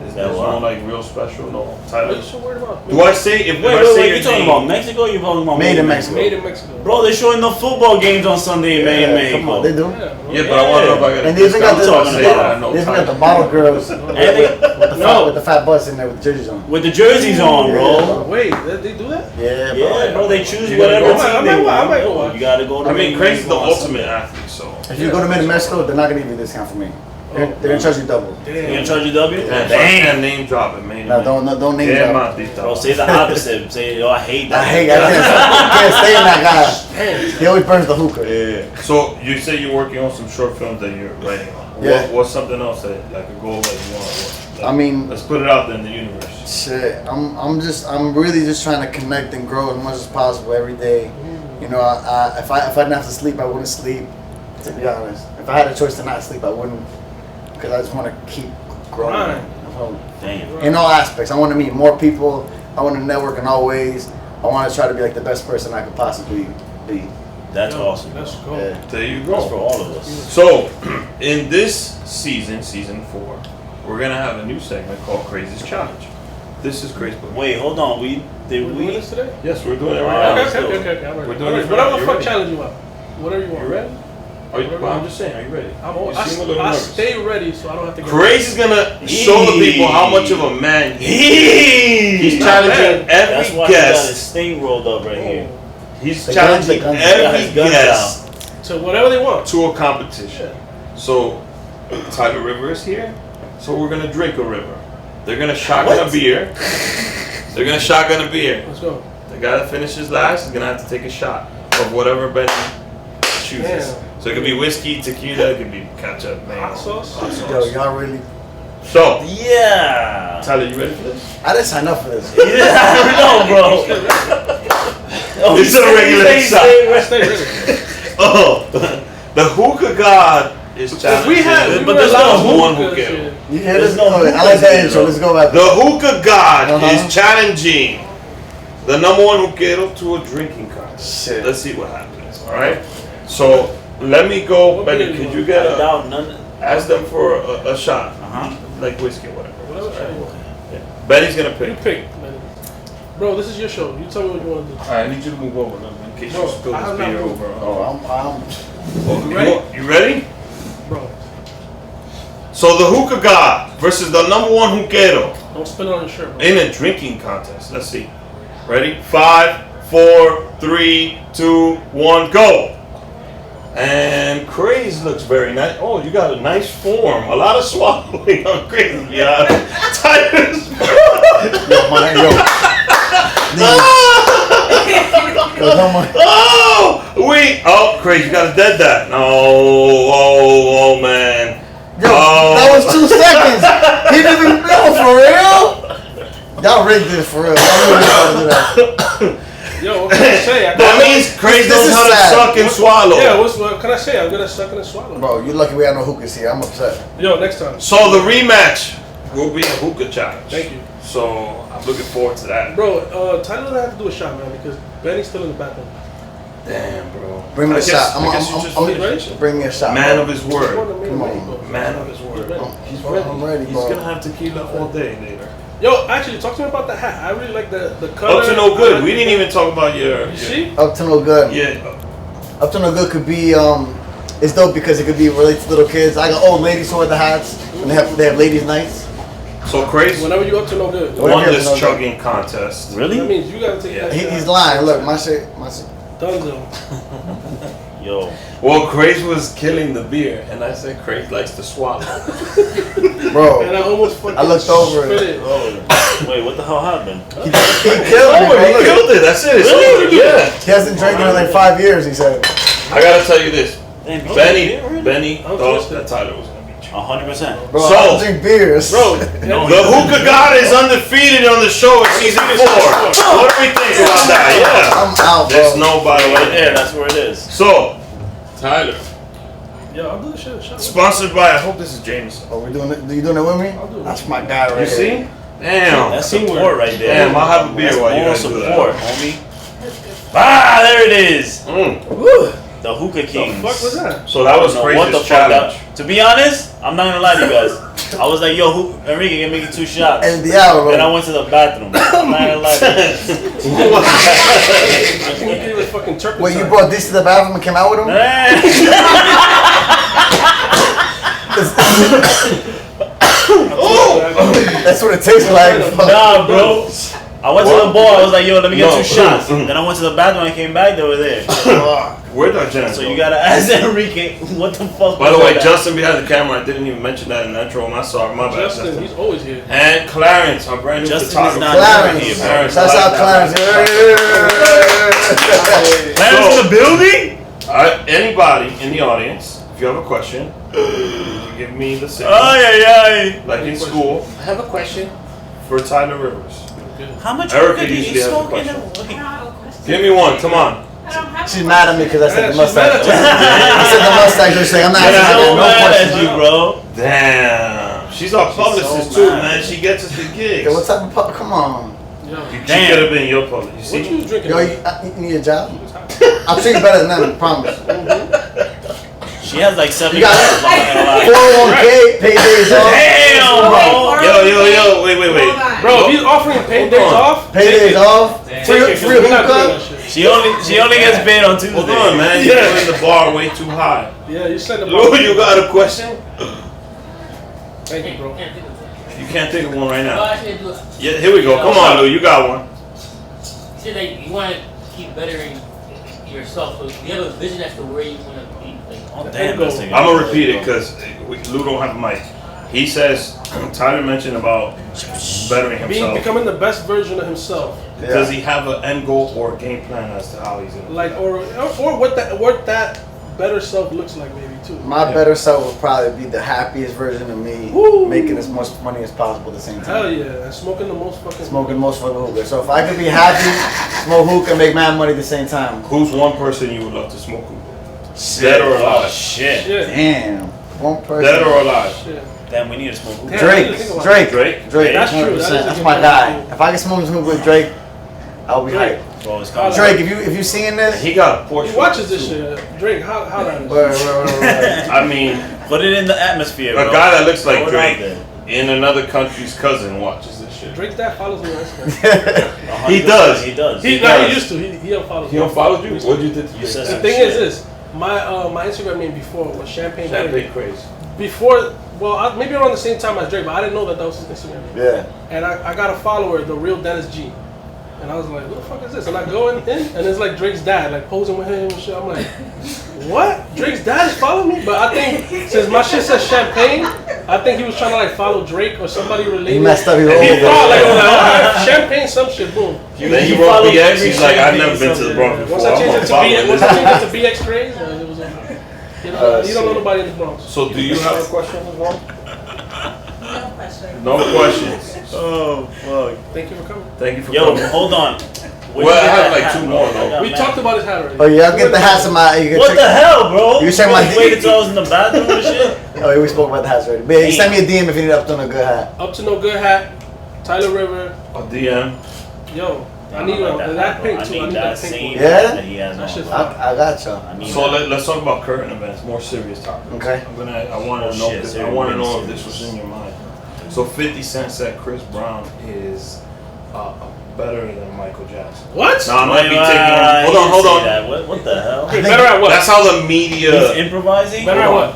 Is that one like real special? No, Tyler. What are you so worried about? Do I say if Wait, I say you talking about Mexico? Or you talking about Made in Mexico? Made in Mexico. Bro, they're showing the football games on Sunday, man. Come on, they do. Yeah, but I want to know if I got. And they even got the model girls No, with the fat butts in there with the jerseys on. with the jerseys on, bro. Wait, they do that? Yeah, Yeah, bro, they choose You whatever gotta team go. they want. I might go watch. You gotta go to I mean, Made in Crazy is the Mexico on ultimate Sunday. athlete, so. If you go to Made in Mexico, they're not gonna give you a discount for me. They're gonna charge you double. You gonna charge you W? Damn, name drop it, man. No, don't name Yeah, drop. Bro, say the opposite. Say, yo, I hate that. I can't stand that guy. He always burns the hookah. Yeah. So you say you're working on some short films that you're writing on. Yeah. What's something else that like a goal that you want? I mean, let's put it out there in the universe. Shit, I'm really just trying to connect and grow as much as possible every day. You know, if I didn't have to sleep, I wouldn't sleep. To be honest, if I had a choice to not sleep, I wouldn't, because I just want to keep growing. Damn. In all aspects, I want to meet more people. I want to network in all ways. I want to try to be like the best person I could possibly be. That's awesome. Let's go. Yeah. There you go. That's for all of us. So, in this season 4, we're gonna have a new segment called Crazy's Challenge. This is Crazy. Wait, hold on. We're doing this today? Yes, we're doing it right now. Okay. I'm We're ready. doing it right Whatever now. the You fuck ready? challenge you want. Whatever you want. You ready? Well, I'm just saying, are you ready? You seem a little I nervous. stay ready so I don't have to get Crazy's gonna show the people how much of a man he is. He's challenging That's every why he got his guest. sting rolled up right here. He's The challenging guns. every Guns guest So whatever they want. to a competition. So, Tyler River is here. So we're gonna drink a river. They're gonna shotgun a beer. They're gonna shotgun a beer. Let's go. The guy that finishes last is gonna have to take a shot of whatever Benny chooses. Damn. So it could be whiskey, tequila, it could be ketchup, man. Hot sauce? Hot sauce. Yo, y'all really? So, Yeah. Tyler, you ready for this? I didn't sign up for this. Yeah, no, bro. Oh, This is a regular shot. Stay ready. Oh, the hookah god is challenging. but there's no one hookah hookah. shit. Yeah, There's no I like that intro. Let's go back. The hookah god Uh-huh. is challenging the number one hookero to a drinking contest. Shit. Let's see what happens. All right. So let me go, Benny. Could you get doubt none. ask them for a shot, like whiskey or whatever. Benny's gonna You pick. pick. Man. Bro, this is your show. You tell me what you want to do. All right, I need you to move over in case Bro, you spill I this have not beer moved. over. Oh, You ready? You ready? Bro, So the hookah god versus the number one hookero don't spill it on your shirt, bro. in a drinking contest. Let's see. Ready? 5, 4, 3, 2, 1, go. And Craze looks very nice. Oh, you got a nice form. A lot of swallowing on Crazy. Yeah. Tyler's. Oh, wait. Oh, Crazy, you gotta dead that. No. Oh, man. Yo, that was 2 seconds. He didn't even know, for real? Y'all rigged this for real. Y'all really know how to do that. Yo, what can I say? That means Crazy This knows is how to sad. suck and swallow. Yeah, what can I say? I'm gonna suck and swallow. Bro, you lucky we have no hookahs here. I'm upset. Yo, next time. So the rematch will be a hookah challenge. Thank you. So I'm looking forward to that. Bro, Tyler doesn't have to do a shot, man, because Benny's still in the bathroom. Damn, bro. Bring me I a guess- shot. I guess you just finished. Bring me a shot. Man bro. of his word. Come on. Man of his word. He's Bro, ready. I'm ready, He's bro. gonna have tequila all day later. Yo, actually, talk to me about the hat. I really like the color. Up to no good. We didn't even talk about your. You see? Up to no good. Yeah. Up to no good could be it's dope because it could be related to little kids. I got old ladies who wear the hats and they have ladies' nights. So Crazy Whenever you up to no good. What? won Whatever, this no good. chugging contest. That Really? means you gotta take that. He's lying. Look, my shit. Dunzo. Yo. Well, Crazy was killing the beer, and I said Crazy likes to swallow. Bro, And I almost fucking I looked over spit it. Oh. Wait, what the hell happened? he killed me. Oh, Bro. he Look, killed it. That's it. It's over. Yeah. he hasn't drank in like 5 years. He said. I gotta tell you this. Damn, Benny I'm thought twisted. that Tyler was gonna beat you. 100%. Bro, So- I don't drink beers. Bro, The hookah god is undefeated on the show in season 4. What do we think about that? Yeah. I'm out, bro. There's nobody Right right there, there. that's where it is. So, Tyler, yo, I'll do the shit. Shot. sponsored by, I hope this is Jameson. Oh, we doing it? You doing it with me? I'll do it. That's my guy right You here. see? Damn. That's support right there. Damn, I'll have a beer That's while you moral guys do that. support, homie. Ah, there it is. Woo. The Hookah The Kings. fuck was that? So that was I don't know what the Crazy's fuck challenge. that. To be honest, I'm not gonna lie to you guys. I was like, yo, Enrique, give me 2 shots. El Diablo. Then I went to the bathroom. I'm not gonna lie. I think he gave us fucking turpentine. Wait, you brought this to the bathroom and came out with him? That's what it tastes like. Nah, bro. I went to the bar. I was like, yo, let me get 2 shots. Then I went to the bathroom and came back. They were there. Where'd our Jenna So go? you gotta ask Enrique, what the fuck? By the way, Justin behind the camera, I didn't even mention that in the intro. And I saw my bad. Justin, he's always here. And Clarence, our brand new Justin is photographer. not Clarence. here, bro. Clarence, That's how Clarence. Clarence in the building? Anybody in the audience, if you have a question, you can give me the signal. Ay. Like in school, I have a question for Tyler Rivers. How much Erica hookah do you usually has a smoke in question. the... Give me one, come on. She's mad at me because I said the She's mad mustache. at I said the mustache. She's saying I'm not I'm asking so no mad questions. at you, bro. Damn. She's our publicist so too, mad. man. She gets us the gigs. Yo, what type of come on? Yo, She Damn. could have been your publicist. You what see? you drinking? Yo, you need a job? I'll treat you better than them, I promise. She has like 7 You got years. I'm not gonna lie. 401k, paydays off. Damn, bro. Yo, wait. Bro, if he's offering paid days off, Paydays off. Free we're not doing that hookah. shit. She only gets paid on Tuesday. Hold on, man. You're putting the bar way too high. Yeah, you said the Lou, you got a question? Thank you, bro. You can't think of one right Oh, now. actually, look, Yeah, here we go. Come on, Lou. You got one. you said that you want to keep bettering yourself. So you have a vision as to where you want to be. Like, Oh, damn, that's a good I'm gonna one. repeat it because Lou don't have a mic. He says Tyler mentioned about bettering himself. Becoming the best version of himself. Does he have an end goal or a game plan as to how he's gonna Like, or what that better self looks like, maybe too. My better self would probably be the happiest version of me, Woo. making as much money as possible at the same time. Hell yeah, and smoking the most fucking. Smoking the most fucking hookah. So if I could be happy, smoke hookah, make mad money at the same time. Who's one person you would love to smoke with? Dead or Oh, alive? shit. Shit. Damn. One person. Dead or alive? Shit. Damn, we need to smoke hookah. Damn, I didn't Drake. think about Drake. That's true. 100%. That is a That's good my point. guy. If I could smoke hookah with Drake, I'll be Drake. hyped. Bro, it's coming. Drake, if you seeing this, He got a Porsche. He watches this shit. Drake, how that is. word. I mean, Put it in the atmosphere, a bro. guy that looks like Throw it out Drake there. in another country's cousin watches this shit. Drake's dad follows me on Instagram. He does. He does. He used to. He unfollowed He me. unfollowed you? What'd you do? You said The some thing shit. is this. My Instagram name before was Champagne Champagne Craze. Craze. Before, well, maybe around the same time as Drake, but I didn't know that was his Instagram name. Yeah. And I got a follower, the real Dennis G. And I was like, what the fuck is this? And I go in, and it's like Drake's dad, like posing with him and shit. I'm like, what? Drake's dad is following me? But I think, since my shit says Champagne, I think he was trying to like follow Drake or somebody related. He messed up. He was He old. thought like, alright, Champagne, some shit, boom. Then he He wrote followed BX. every He's like, I've never champagne been to the Bronx before. Once I I'm changed gonna it to follow once this. I changed it to BX Craze, it was you don't know nobody in the Bronx. So do you have a question as well? No question. No questions. Oh, fuck. Thank you for coming. Thank you for Yo, coming. hold on. Where Well, you I get have that like hat, two bro? more, I though. got We mad. talked about his hat already. Oh yeah, I'll get the hats in my. You can What check, the hell, bro? You check my You waited till I was in the bathroom and shit? Oh, yeah, we spoke about the hats already. But yeah, you send me a DM if you need up to a good hat. Up to no good hat. Tyler River. A DM. Yo, I Nah, need I like that bro. pink I too. I need need that that pink same one. Yeah? hat that he has That on. shit's bro. I got you. I need So that. let's talk about current events, more serious topics. Okay. I want to know. Shit, I want to know if serious. this was in your mind. So 50 Cent said Chris Brown is better than Michael Jackson. What? Now I might be Wait, taking. you Hold say on. that. What the hell? Hey, better at what? That's how the He's media improvising? Better at Hold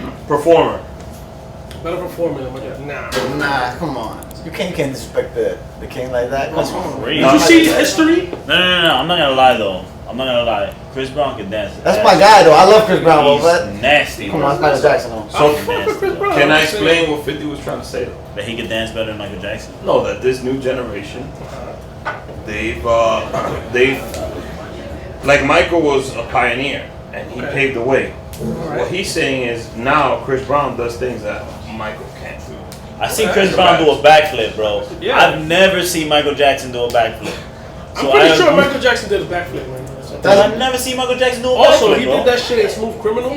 what? performer. Better performer than my dad. Nah. Nah, come on. You can't disrespect the king like that. That's Come on. crazy. Did you see history? No, I'm not gonna lie though. I'm not gonna lie. Chris Brown can dance. That's my guy though. I love Chris Brown, He's but nasty, come bro. on, that's Michael Jackson though. So fuck with Chris Brown. can I I'm saying- explain what 50 was trying to say though? That he can dance better than Michael Jackson. No, that this new generation, they've like Michael was a pioneer and he Okay. paved the way. Alright. What he's saying is now Chris Brown does things that Michael can't do. I seen Chris Brown do a backflip, bro. Yeah. I've never seen Michael Jackson do a backflip. I'm pretty sure Michael Jackson did a backflip, man. I've never seen Michael Jackson do a Also, backflip, he bro. did that shit in Smooth Criminal,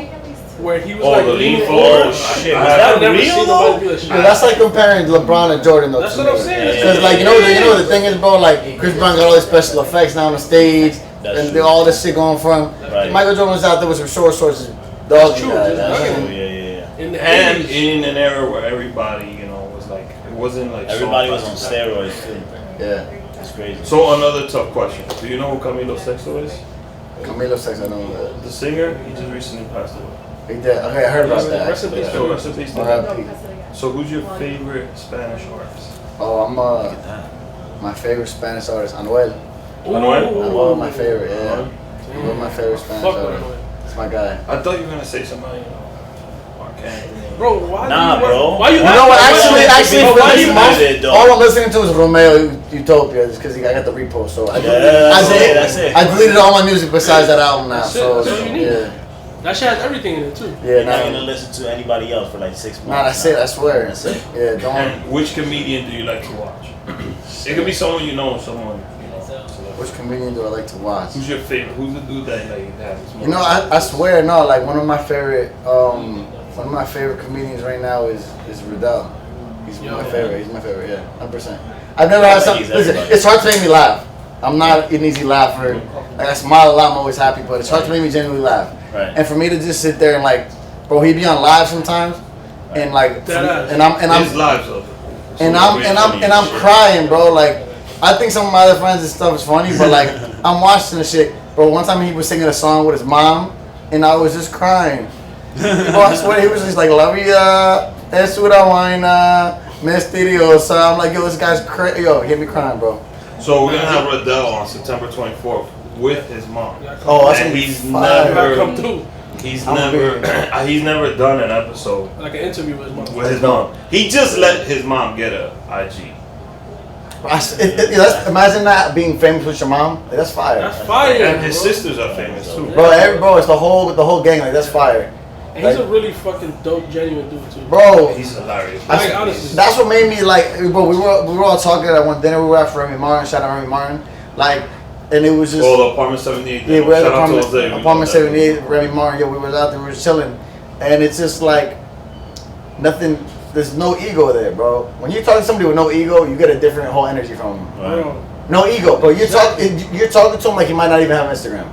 where he was Oh, like the lean leaning forward. forward. Shit, I- was I- that I've never real seen though? nobody do that shit. Yeah, that's like comparing LeBron and Jordan though. That's to what I'm me. saying. Because like you know the thing is, bro, like Chris Brown got all these special effects now on the stage, That's and true. all this shit going for him. Right. Michael Jordan was out there with some short shorts, That's dog. true. That's Okay. true, yeah. In the and 80s. in an era where everybody, was like, it wasn't like Everybody was soft on like steroids too. Yeah. It's crazy. So another tough question. Do you know who Camilo Sexto is? Camilo Sex, I know that. The singer? He just recently passed away. He did. Okay, I heard about that. Rest in peace. So rest in peace to him. R.I.P. So who's your favorite Spanish artist? Oh, I'm my favorite Spanish artist, Anuel. Anuel, my favorite. Yeah. Anuel, my favorite Spanish Fuck artist. It's my guy. I thought you were gonna say somebody, Mark Anthony. Bro, why Nah, do you bro. Why you You know what? Actually, Why for you this mad at it, month, though? all I'm listening to is Romeo Utopia, just because I got the repost. So I that's it. I deleted all my music besides that album now. That's it. So That's all you need. yeah, That shit has everything in it too. yeah. You're not gonna Nah, listen to anybody else for like 6 months. nah, that's it. I swear. That's it. Yeah, don't. And which comedian do you like to watch? It could be someone you know, someone. Which comedian do I like to watch? Who's your favorite? Who's the dude that has? You know, I swear, no. Like one of my favorite comedians right now is Rudell. He's my favorite. He's my favorite. Yeah, 100%. I've never had something. Listen, it's hard to make me laugh. I'm not an easy laugher. Like I smile a lot. I'm always happy, but it's hard to make me genuinely laugh. Right. And for me to just sit there and like, bro, he be on live sometimes, and like, and I'm His lives of I'm crying, bro. Like, I think some of my other friends and stuff is funny, but like, I'm watching the shit, bro. One time he was singing a song with his mom, and I was just crying. Bro, I swear he was just like, "La vida es una vaina misteriosa." I'm like, yo, this guy's crazy. Yo, he hit me crying, bro. So we're gonna have Riddell on September 24th with his mom. Oh, that's and gonna be he's fire. Come through. He's never done an episode Like an interview with his mom. with his mom. He just let his mom get a IG. Imagine that being famous with your mom. Like, that's fire. That's fire. And his bro. sisters are famous too. Bro, it's the whole gang. Like, that's fire. And he's a really fucking dope, genuine dude too. Bro, He's hilarious. Like, honestly. that's what made me like. Bro, we were all talking at one dinner. We were at Remy Martin. Shout out Remy Martin. Like, and it was just. Oh, the apartment 78. Yeah, we're at Shout out to Jose. apartment 78, Remy Martin. Yo, we were out there, we were chilling, and it's just like nothing. There's no ego there, bro. When you talk to somebody with no ego, you get a different whole energy from them. Bro. No ego, bro. You're talking to him like he might not even have Instagram.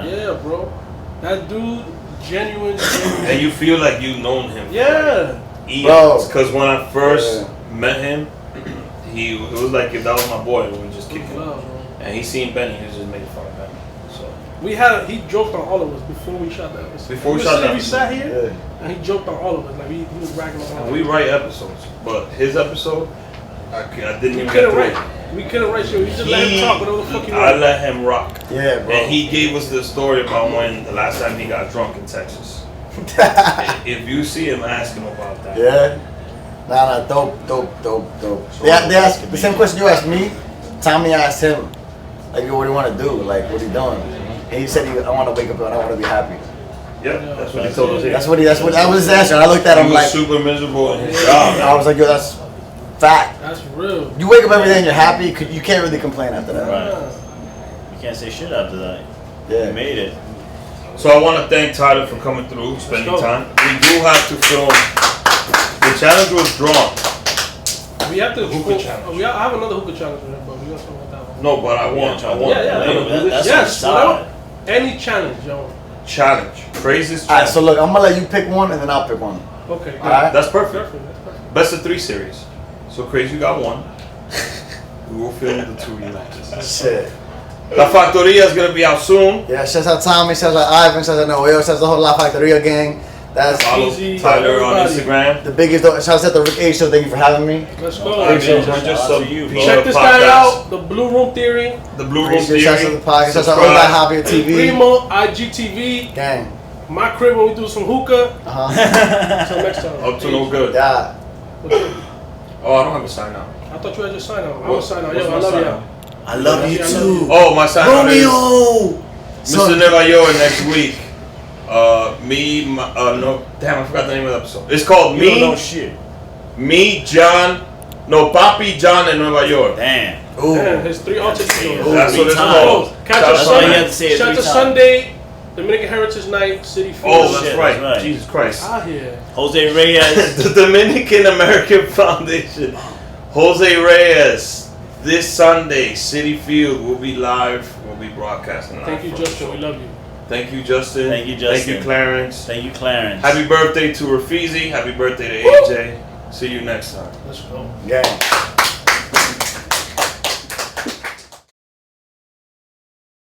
Yeah, bro. That dude, genuine. And you feel like you've known him. Yeah. Bro. Because when I first met him, it was like if that was my boy, we were just kicking it. Love, bro. And he seen Benny, he was just making fun of Benny. So He joked on all of us before we shot that episode. Before we shot that We sat here Yeah. and he joked on all of us. Like he was ragging on all of us. we write episodes, but his episode, I didn't We even get couldn't through. write. We couldn't write shit. We just let him talk whatever the fuck he I wanted. let him rock. Yeah, bro. And he gave us the story about when the last time he got drunk in Texas. If you see him, ask him about that. Yeah. Nah, dope. They asked the same question you asked me. Tommy asked him, like, yo, what do you want to do? Like, what are you doing? And he said, I want to wake up and I want to be happy. Yeah, that's what he told us. That was his answer. And I looked at him He was like, super miserable in his job. I was like, yo, that's fact. That's real. You wake up every day and you're happy. You can't really complain after that. Right. You can't say shit after that. Yeah. You made it. So I want to thank Tyler for coming through, spending Let's go. time. We do have to film. The challenge was drawn. We have to Hookah challenge. I have another hookah challenge with him, but we got something like that one. No, but I want. Yeah. That's Yes, solid. whatever. Any challenge, yo. Challenge. Craziest All right, challenge. so look, I'm gonna let you pick one and then I'll pick one. Okay. Good. All right. That's perfect. That's perfect. Best of 3 series. So Crazy, you got one. We will film the 2 rematches. Shit. La Factoria is gonna be out soon. Yeah, shouts out Tommy, shouts out Ivan, shouts out Noel, shouts out the whole La Factoria gang. That's Follow Easy. Tyler on Everybody. Instagram. the biggest. Shouts out the Rick A Show. Thank you for having me. Let's go. I mean, Appreciate we're you. just Shout out some to you, bro. people Check this podcast. guy out. The Blue Room Theory. The Blue Room Appreciate Theory. shouts out the podcast. Shouts out all that Javier TV. Primo, IGTV. Gang. My crib when we do some hookah. Until next time. Up to no good. Yeah. Oh, I don't have a sign out. I thought you had your sign out. I'm What- gonna sign out. what's Yo, my I love sign you. out? I love you Yeah, I love too. you. Oh, my sign out is Romeo. Mr. Nueva York next week. No, damn, I forgot the name of the episode. It's called You don't know Me, shit. Papi, John, and Nueva York. Damn. Ooh. Man, his 3 alter egos. That's what it's times. called. Catch Shout us out why to you them. have to say it Shout 3 to times. Sunday, Dominican Heritage Night, City Field. Oh, that's Shit, right. that's right. Jesus Christ. Out here. Jose Reyes. The Dominican American Foundation. Jose Reyes. This Sunday, City Field will be live. We'll be broadcasting live. Thank you, from the Justin. show. We love you. Thank you, Justin. Thank you, Justin. Thank you, Clarence. Thank you, Clarence. Happy birthday to Rafizi. Happy birthday to AJ. See you next time. Let's go. Yeah.